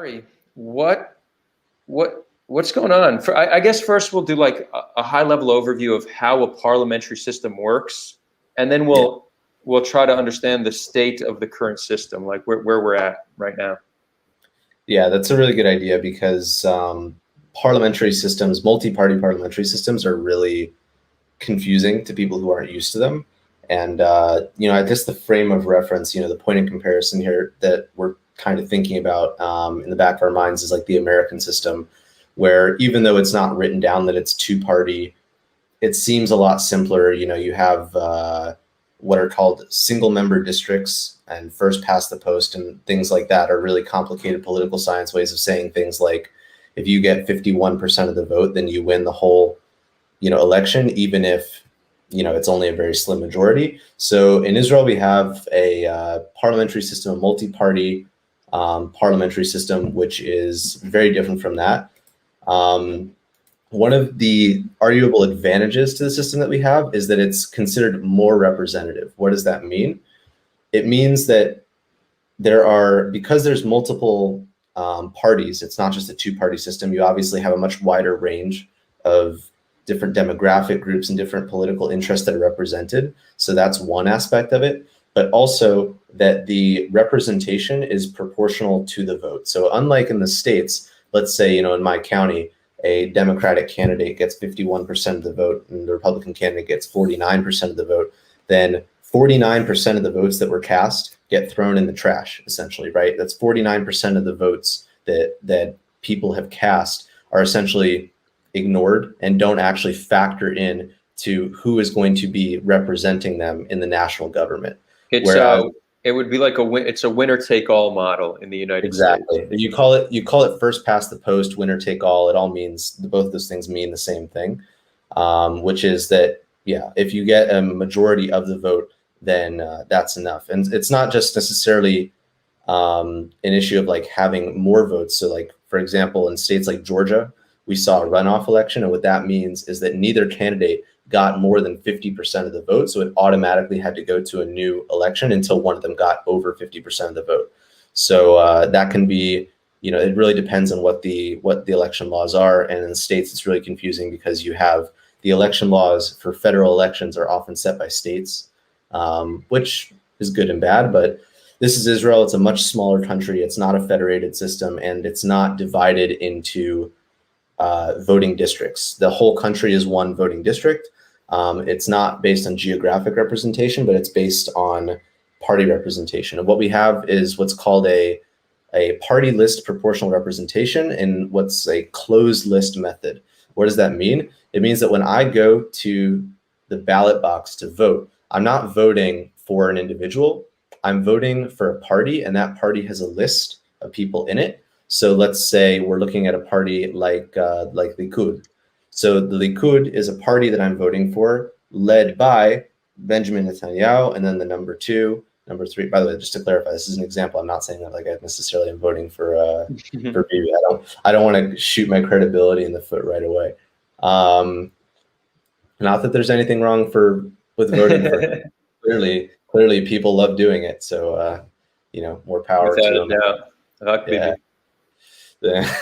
Ari, what's going on? I guess first we'll do like a high level overview of how a parliamentary system works, and then Yeah. we'll try to understand the state of the current system, like where we're at right now. Yeah, that's a really good idea because parliamentary systems, multi-party parliamentary systems, are really confusing to people who aren't used to them. And I guess the frame of reference, the point of comparison here that we're kind of thinking about in the back of our minds is like the American system, where even though it's not written down that it's two-party, it seems a lot simpler. You have what are called single member districts and first past the post and things like that are really complicated political science ways of saying things like, if you get 51% of the vote, then you win the whole, election, even if, it's only a very slim majority. So in Israel, we have a parliamentary system, a multi-party parliamentary system, which is very different from that. One of the arguable advantages to the system that we have is that it's considered more representative. What does that mean? It means that because there's multiple parties, it's not just a two-party system. You obviously have a much wider range of different demographic groups and different political interests that are represented. So that's one aspect of it, but also that the representation is proportional to the vote. So unlike in the States, let's say, in my county, a Democratic candidate gets 51% of the vote and the Republican candidate gets 49% of the vote, then 49% of the votes that were cast get thrown in the trash, essentially, right? That's 49% of the votes that people have cast are essentially ignored and don't actually factor in to who is going to be representing them in the national government. It would be like it's a winner take all model in the United States. Exactly. You call it first past the post, winner take all. It all means, both of those things mean the same thing, which is that, if you get a majority of the vote, then that's enough. And it's not just necessarily an issue of like having more votes. So like, for example, in states like Georgia, we saw a runoff election. And what that means is that neither candidate got more than 50% of the vote. So it automatically had to go to a new election until one of them got over 50% of the vote. So that can be, it really depends on what the election laws are. And in the states, it's really confusing because you have the election laws for federal elections are often set by states, which is good and bad. But this is Israel. It's a much smaller country. It's not a federated system, and it's not divided into voting districts. The whole country is one voting district. It's not based on geographic representation, but it's based on party representation. And what we have is what's called a party list proportional representation and what's a closed list method. What does that mean? It means that when I go to the ballot box to vote, I'm not voting for an individual. I'm voting for a party, and that party has a list of people in it. So let's say we're looking at a party like Likud. So the Likud is a party that I'm voting for, led by Benjamin Netanyahu, and then the number 2, number 3. By the way, just to clarify, this is an example. I'm not saying that like I necessarily am voting for Bibi. I don't want to shoot my credibility in the foot right away. Not that there's anything wrong with voting for clearly people love doing it. So more power to them. Yeah.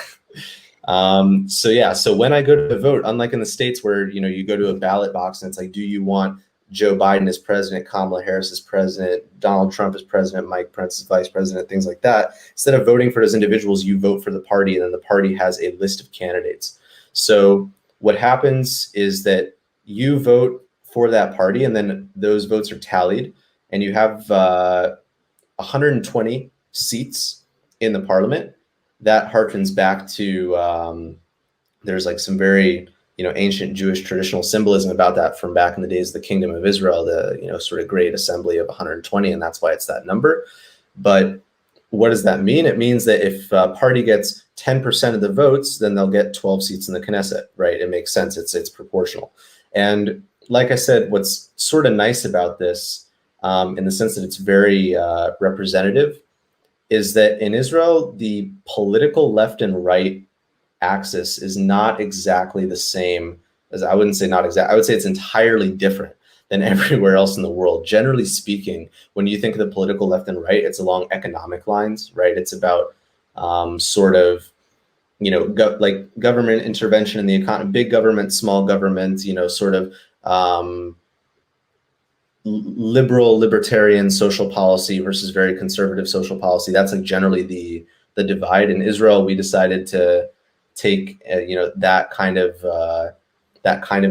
So when I go to vote, unlike in the States where, you go to a ballot box and it's like, do you want Joe Biden as president, Kamala Harris as president, Donald Trump as president, Mike Pence as vice president, things like that. Instead of voting for those individuals, you vote for the party, and then the party has a list of candidates. So what happens is that you vote for that party, and then those votes are tallied, and you have 120 seats in the parliament. That harkens back to there's like some very ancient Jewish traditional symbolism about that from back in the days of the Kingdom of Israel, the sort of great assembly of 120, and that's why it's that number. But what does that mean? It means that if a party gets 10% of the votes, then they'll get 12 seats in the Knesset, right? It makes sense. It's proportional. And like I said, what's sort of nice about this, in the sense that it's very representative, is that in Israel, the political left and right axis is not exactly the same as, I wouldn't say not exact, I would say it's entirely different than everywhere else in the world. Generally speaking, when you think of the political left and right, it's along economic lines, right? It's about sort of, like government intervention in the economy, big government, small government, sort of liberal libertarian social policy versus very conservative social policy. That's like generally the divide. In Israel, we decided to take that kind of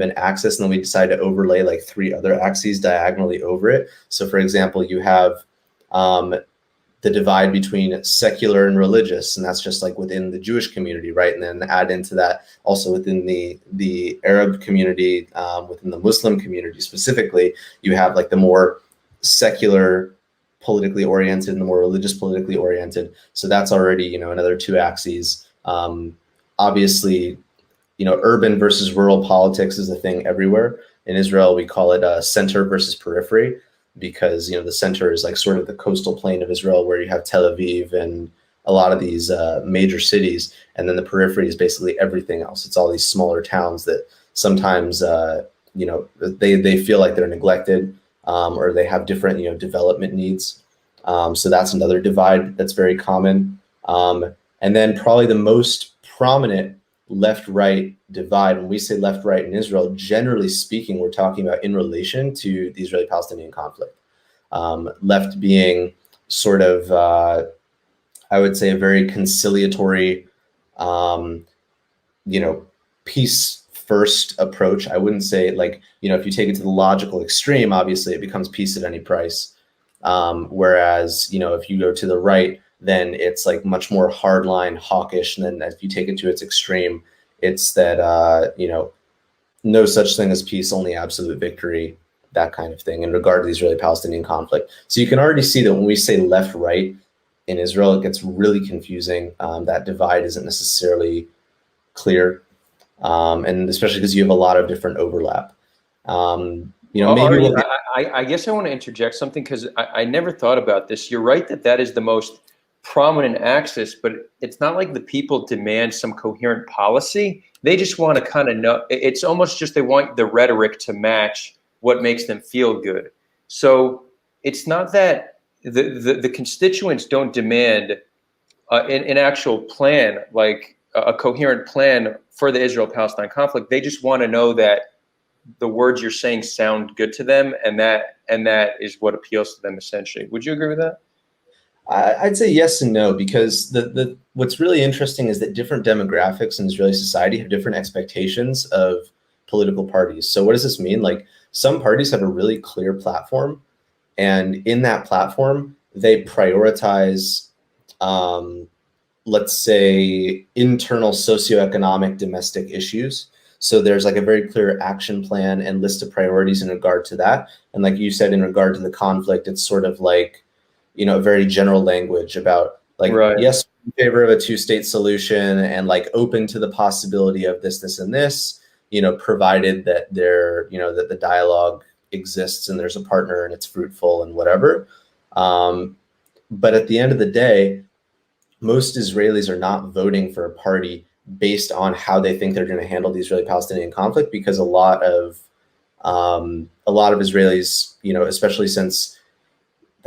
an axis, and then we decided to overlay like 3 other axes diagonally over it. So for example, you have the divide between secular and religious, and that's just like within the Jewish community, right? And then add into that also within the Arab community, within the Muslim community specifically, you have like the more secular politically oriented and the more religious politically oriented. So that's already, another 2 axes. Obviously, urban versus rural politics is a thing everywhere. In Israel, we call it center versus periphery, because the center is like sort of the coastal plain of Israel, where you have Tel Aviv and a lot of these major cities, and then the periphery is basically everything else. It's all these smaller towns that sometimes they feel like they're neglected, or they have different development needs. So that's another divide that's very common. And then probably the most prominent left-right divide, when we say left-right in Israel, generally speaking, we're talking about in relation to the Israeli-Palestinian conflict. Left being sort of, I would say, a very conciliatory, peace-first approach. I wouldn't say like, if you take it to the logical extreme, obviously it becomes peace at any price. Whereas, if you go to the right, then it's like much more hardline, hawkish. And then if you take it to its extreme, it's that, no such thing as peace, only absolute victory, that kind of thing in regard to the Israeli-Palestinian conflict. So you can already see that when we say left-right in Israel, it gets really confusing. That divide isn't necessarily clear. And especially because you have a lot of different overlap. I guess I want to interject something, because I never thought about this. You're right that is the most prominent axis, but it's not like the people demand some coherent policy. They just want to kind of know. It's almost just they want the rhetoric to match what makes them feel good. So it's not that the constituents don't demand an actual plan, like a coherent plan for the Israel-Palestine conflict. They just want to know that the words you're saying sound good to them, and that is what appeals to them essentially. Would you agree with that? I'd say yes and no, because what's really interesting is that different demographics in Israeli society have different expectations of political parties. So what does this mean? Like, some parties have a really clear platform, and in that platform, they prioritize, let's say, internal socioeconomic domestic issues. So there's like a very clear action plan and list of priorities in regard to that. And like you said, in regard to the conflict, it's sort of like, very general language about like, right, yes, in favor of a 2-state solution, and like open to the possibility of this, this, and this, provided that that the dialogue exists and there's a partner and it's fruitful and whatever. But at the end of the day, most Israelis are not voting for a party based on how they think they're going to handle the Israeli-Palestinian conflict, because a lot of Israelis, especially since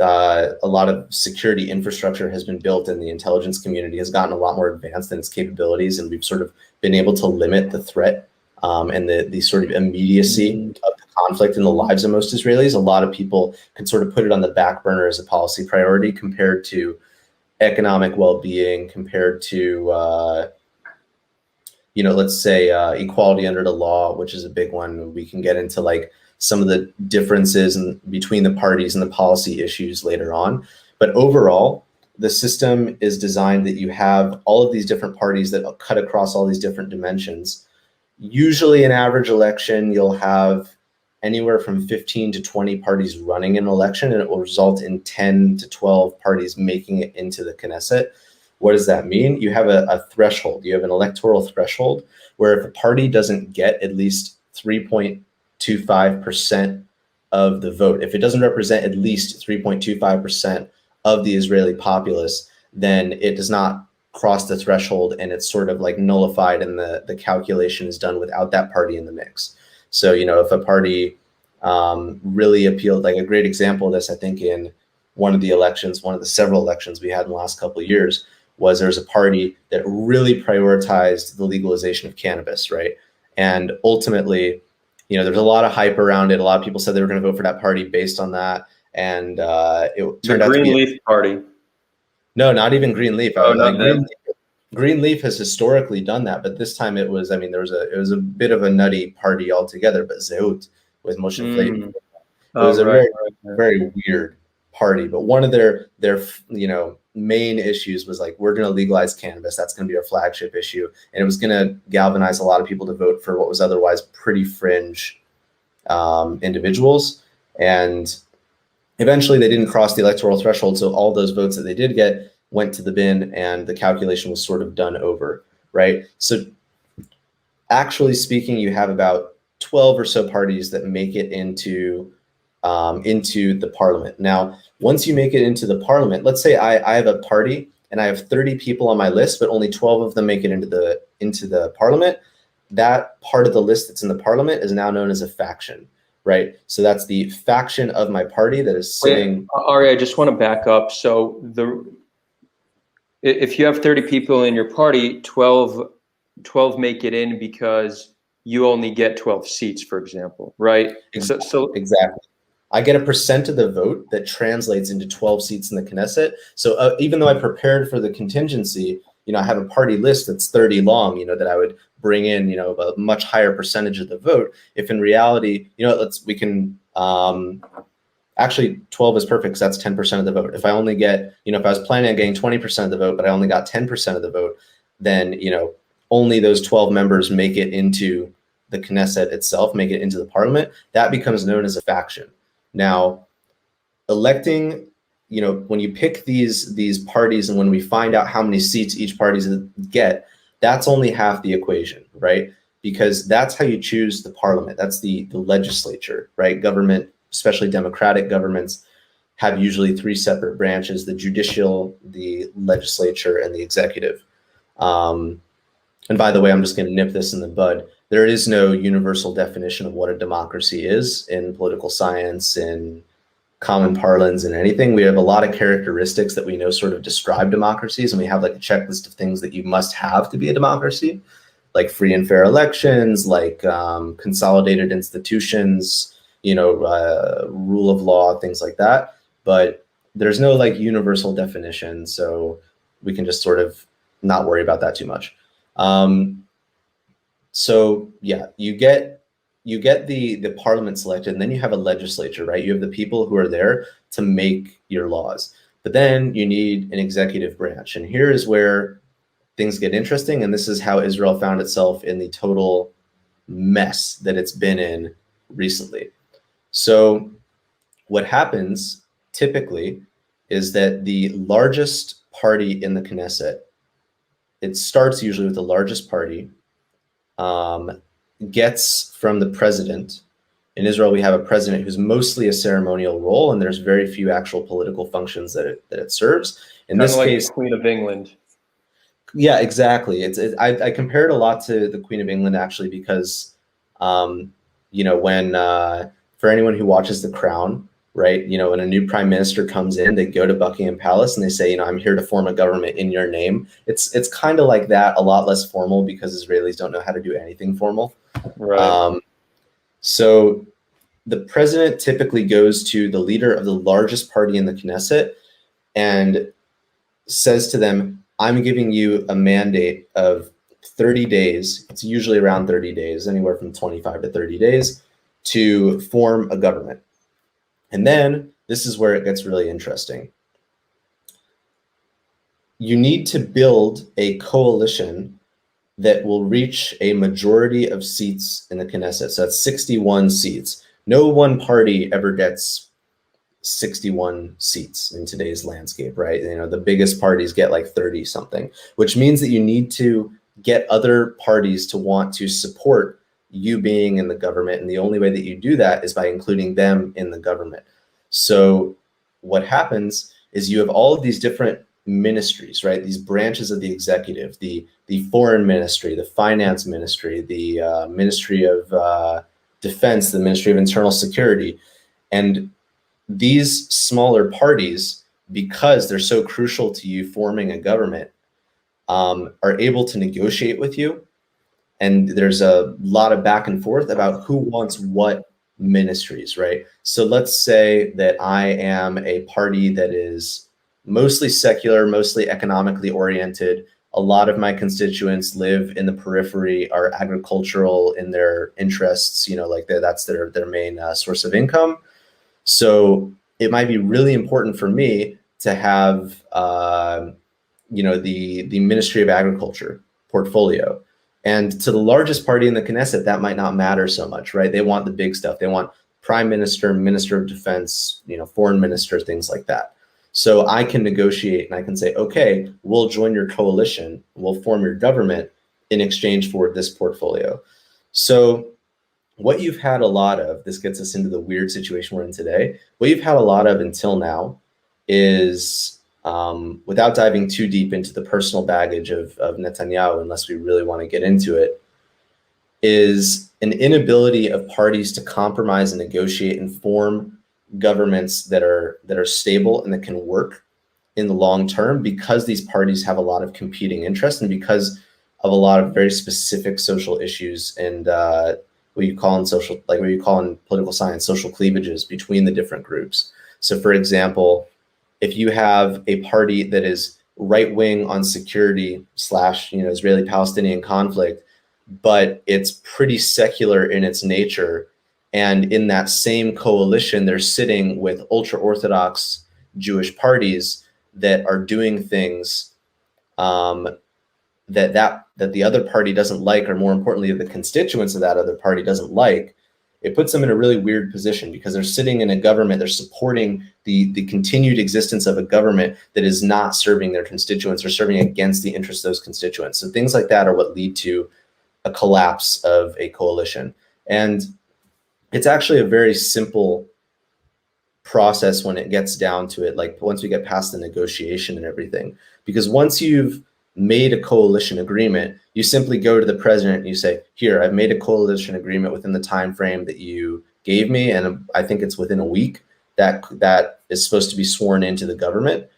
a lot of security infrastructure has been built and the intelligence community has gotten a lot more advanced in its capabilities, and we've sort of been able to limit the threat and the sort of immediacy of the conflict in the lives of most Israelis. A lot of people can sort of put it on the back burner as a policy priority compared to economic well-being, compared to let's say equality under the law, which is a big one. We can get into like some of the differences between the parties and the policy issues later on. But overall, the system is designed that you have all of these different parties that cut across all these different dimensions. Usually an average election, you'll have anywhere from 15 to 20 parties running an election, and it will result in 10 to 12 parties making it into the Knesset. What does that mean? You have a threshold. You have an electoral threshold where if a party doesn't get at least 3.25% of the vote, if it doesn't represent at least 3.25% of the Israeli populace, then it does not cross the threshold, and it's sort of like nullified, and the calculation is done without that party in the mix. So, if a party really appealed, like a great example of this, I think in one of the several elections we had in the last couple of years, was there was a party that really prioritized the legalization of cannabis, right? And ultimately, there's a lot of hype around it. A lot of people said they were going to vote for that party based on that. And it turned out to be the Greenleaf Party. No, not even Greenleaf. Oh, not them. Greenleaf has historically done that, but this time it was, it was a bit of a nutty party altogether, but Zeut with Moshe Flaten. It was a very weird party, but one of their main issues was like, we're going to legalize cannabis. That's going to be our flagship issue. And it was going to galvanize a lot of people to vote for what was otherwise pretty fringe individuals. And eventually they didn't cross the electoral threshold. So all those votes that they did get went to the bin and the calculation was sort of done over, right? So actually speaking, you have about 12 or so parties that make it into the parliament. Now, once you make it into the parliament, let's say I have a party and I have 30 people on my list, but only 12 of them make it into the parliament. That part of the list that's in the parliament is now known as a faction, right? So that's the faction of my party that is sitting. Wait, Ari, I just want to back up. So if you have 30 people in your party, 12 make it in because you only get 12 seats, for example, right? Exactly. Exactly. I get a percent of the vote that translates into 12 seats in the Knesset. So even though I prepared for the contingency, I have a party list that's 30 long, that I would bring in, a much higher percentage of the vote. If in reality, actually 12 is perfect because that's 10% of the vote. If I only get, if I was planning on getting 20% of the vote, but I only got 10% of the vote, then, only those 12 members make it into the Knesset itself, make it into the parliament. That becomes known as a faction. Now, electing, when you pick these parties and when we find out how many seats each party get, that's only half the equation, right? Because that's how you choose the parliament. That's the legislature, right? Government, especially democratic governments, have usually three separate branches: the judicial, the legislature, and the executive. And by the way, I'm just going to nip this in the bud. There is no universal definition of what a democracy is in political science, in common parlance, and anything. We have a lot of characteristics that we know sort of describe democracies, and we have like a checklist of things that you must have to be a democracy, like free and fair elections, like consolidated institutions, rule of law, things like that. But there's no like universal definition, so we can just sort of not worry about that too much. So yeah, you get the parliament selected, and then you have a legislature, right? You have the people who are there to make your laws, but then you need an executive branch. And here is where things get interesting. And this is how Israel found itself in the total mess that it's been in recently. So what happens typically is that the largest party in the Knesset, it starts usually with the largest party, gets from the president. In Israel, we have a president who's mostly a ceremonial role, and there's very few actual political functions that it serves. In this case, the Queen of England. Yeah, exactly. I compared a lot to the Queen of England actually because, when for anyone who watches The Crown, right? When a new prime minister comes in, they go to Buckingham Palace and they say, I'm here to form a government in your name. It's kind of like that, a lot less formal because Israelis don't know how to do anything formal. Right. So the president typically goes to the leader of the largest party in the Knesset and says to them, I'm giving you a mandate of 30 days. It's usually around 30 days, anywhere from 25 to 30 days to form a government. And then this is where it gets really interesting. You need to build a coalition that will reach a majority of seats in the Knesset. So that's 61 seats. No one party ever gets 61 seats in today's landscape, right? The biggest parties get like 30 something, which means that you need to get other parties to want to support you being in the government. And the only way that you do that is by including them in the government. So what happens is you have all of these different ministries, right? These branches of the executive, the foreign ministry, the finance ministry, the ministry of defense, the ministry of internal security. And these smaller parties, because they're so crucial to you forming a government, are able to negotiate with you. And there's a lot of back and forth about who wants what ministries, right? So let's say that I am a party that is mostly secular, mostly economically oriented. A lot of my constituents live in the periphery, are agricultural in their interests, like that's their main source of income. So it might be really important for me to have, the Ministry of Agriculture portfolio. And to the largest party in the Knesset, that might not matter so much, right? They want the big stuff. They want prime minister, minister of defense, foreign minister, things like that. So I can negotiate and I can say, okay, we'll join your coalition, we'll form your government in exchange for this portfolio. So what you've had a lot of, this gets us into the weird situation we're in today, what you've had a lot of until now is, without diving too deep into the personal baggage of Netanyahu, unless we really want to get into it, is an inability of parties to compromise and negotiate and form governments that are stable and that can work in the long term, because these parties have a lot of competing interests and because of a lot of very specific social issues and what you call in political science, social cleavages between the different groups. So for example, if you have a party that is right-wing on security / Israeli-Palestinian conflict, but it's pretty secular in its nature, and in that same coalition, they're sitting with ultra-Orthodox Jewish parties that are doing things that the other party doesn't like, or more importantly, the constituents of that other party doesn't like, it puts them in a really weird position because they're sitting in a government, they're supporting the continued existence of a government that is not serving their constituents or serving against the interests of those constituents. So things like that are what lead to a collapse of a coalition. And it's actually a very simple process when it gets down to it, like once we get past the negotiation and everything. Because once you've made a coalition agreement, you simply go to the president and you say, here, I've made a coalition agreement within the time frame that you gave me, and I think it's within a week that is supposed to be sworn into the government.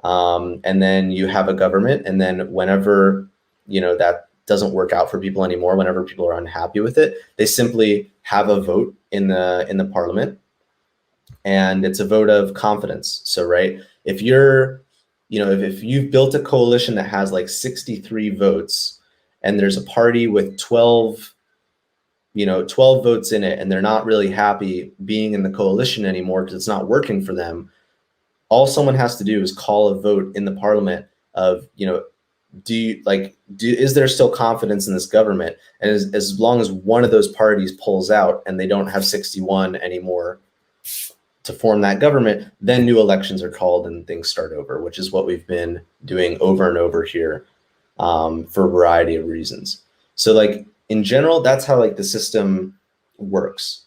And then you have a government, and then whenever that doesn't work out for people anymore, whenever people are unhappy with it, they simply have a vote in the parliament, and it's a vote of confidence. So right, if you've built a coalition that has like 63 votes and there's a party with 12 votes in it, and they're not really happy being in the coalition anymore because it's not working for them, all someone has to do is call a vote in the parliament of, is there still confidence in this government? And as long as one of those parties pulls out and they don't have 61 anymore to form that government, then new elections are called and things start over, which is what we've been doing over and over here for a variety of reasons. So in general, that's how the system works.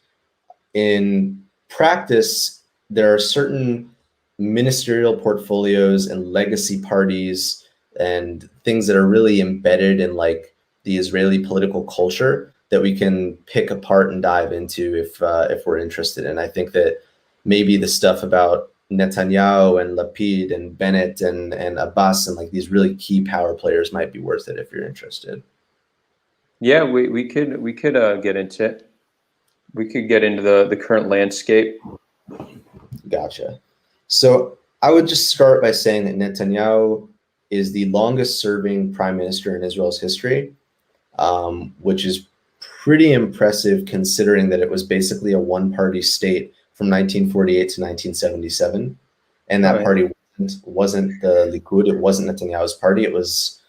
In practice, there are certain ministerial portfolios and legacy parties and things that are really embedded in the Israeli political culture that we can pick apart and dive into if we're interested in. I think that maybe the stuff about Netanyahu and Lapid and Bennett and Abbas and these really key power players might be worth it if you're interested. Yeah, we could get into it. We could get into the current landscape. Gotcha. So I would just start by saying that Netanyahu is the longest serving prime minister in Israel's history, which is pretty impressive considering that it was basically a one-party state from 1948 to 1977. And that party wasn't the Likud, it wasn't Netanyahu's party, it was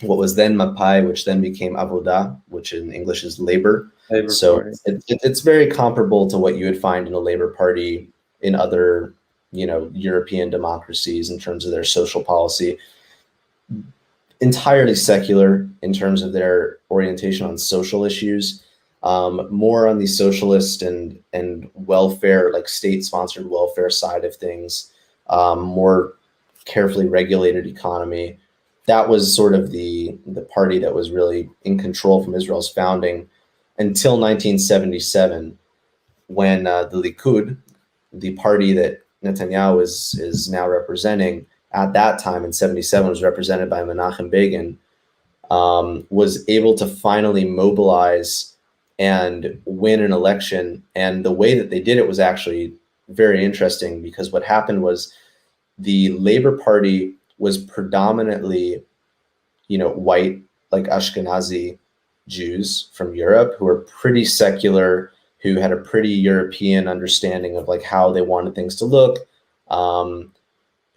what was then Mapai, which then became Avoda, which in English is Labor. So it's very comparable to what you would find in a Labor Party in other, European democracies in terms of their social policy. Entirely secular in terms of their orientation on social issues, more on the socialist and welfare, state-sponsored welfare side of things, more carefully regulated economy. That was sort of the party that was really in control from Israel's founding until 1977, when the Likud, the party that Netanyahu is now representing, at that time in 77 was represented by Menachem Begin, was able to finally mobilize and win an election. And the way that they did it was actually very interesting, because what happened was the Labor Party was predominantly, white, like Ashkenazi Jews from Europe, who were pretty secular, who had a pretty European understanding of like how they wanted things to look,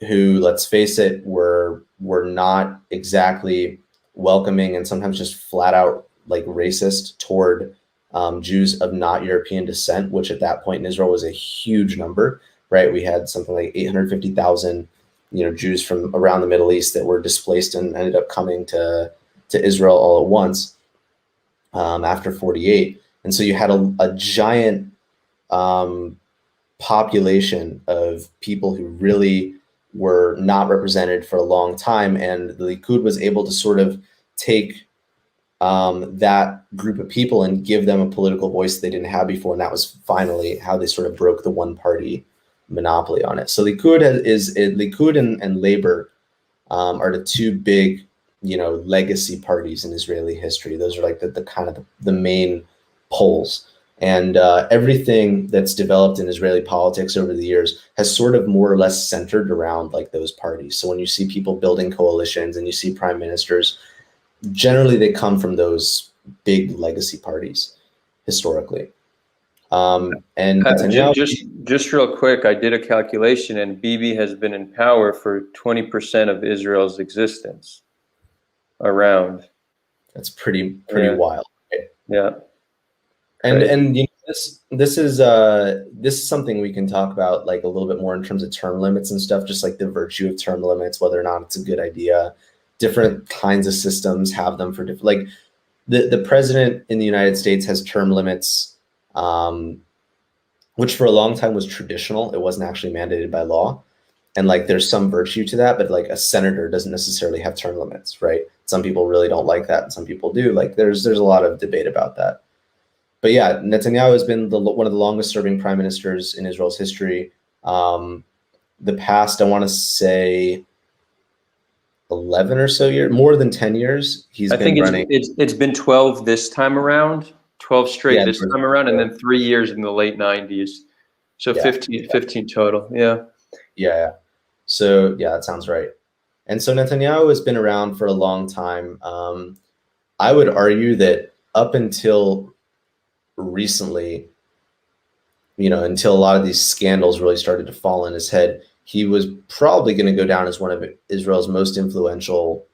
who, let's face it, were not exactly welcoming and sometimes just flat out like racist toward Jews of not European descent, which at that point in Israel was a huge number, right? We had something like 850,000, Jews from around the Middle East that were displaced and ended up coming to Israel all at once after 48. And so you had a giant population of people who really were not represented for a long time. And the Likud was able to sort of take that group of people and give them a political voice they didn't have before. And that was finally how they sort of broke the one party monopoly on it. So Likud and Labor are the two big, legacy parties in Israeli history. Those are like the kind of the main poles. And everything that's developed in Israeli politics over the years has sort of more or less centered around like those parties. So when you see people building coalitions and you see prime ministers, generally they come from those big legacy parties historically. And just real quick, I did a calculation, and Bibi has been in power for 20% of Israel's existence. Around. That's pretty wild. Right? Yeah. And this is something we can talk about like a little bit more in terms of term limits and stuff, just like the virtue of term limits, whether or not it's a good idea. Different kinds of systems have them for different, like the president in the United States has term limits, which for a long time was traditional. It wasn't actually mandated by law. And like there's some virtue to that, but like a senator doesn't necessarily have term limits, right? Some people really don't like that, and some people do. Like there's a lot of debate about that. But yeah, Netanyahu has been one of the longest serving prime ministers in Israel's history. The past, I want to say 11 or so years, more than 10 years, he's been running. It's been 12 this time around, 12 straight this time around, and then 3 years in the late 90s. So 15 total. Yeah. Yeah. So yeah, that sounds right. And so Netanyahu has been around for a long time. I would argue that up until recently, until a lot of these scandals really started to fall on his head, he was probably going to go down as one of Israel's most influential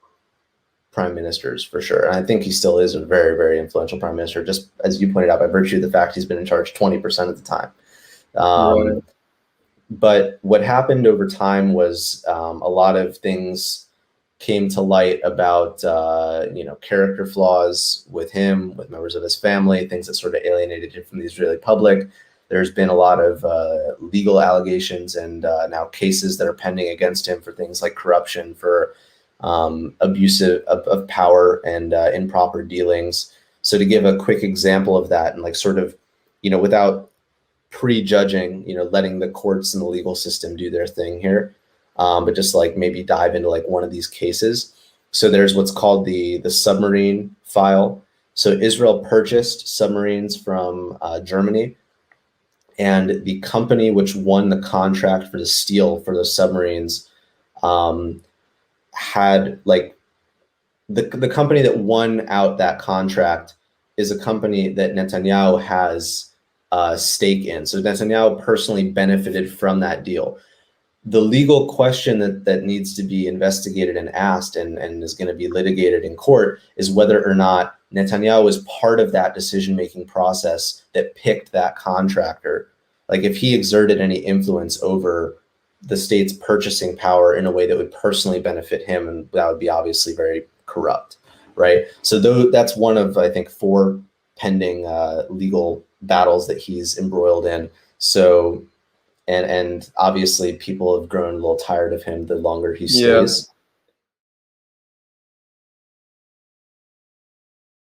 prime ministers for sure. And I think he still is a very, very influential prime minister, just as you pointed out, by virtue of the fact he's been in charge 20% of the time. Right. But what happened over time was a lot of things came to light about, character flaws with him, with members of his family, things that sort of alienated him from the Israeli public. There's been a lot of legal allegations and now cases that are pending against him for things like corruption, for abuse of power and improper dealings. So to give a quick example of that and like sort of, without prejudging, letting the courts and the legal system do their thing here, but just like maybe dive into like one of these cases. So there's what's called the submarine file. So Israel purchased submarines from Germany, and the company which won the contract for the steel for those submarines had like the company that won out that contract is a company that Netanyahu has stake in. So Netanyahu personally benefited from that deal. The legal question that needs to be investigated and asked and is going to be litigated in court is whether or not Netanyahu was part of that decision-making process that picked that contractor. Like if he exerted any influence over the state's purchasing power in a way that would personally benefit him, and that would be obviously very corrupt, right? So that's one of, I think, 4 pending legal battles that he's embroiled in. So, and obviously people have grown a little tired of him the longer he stays.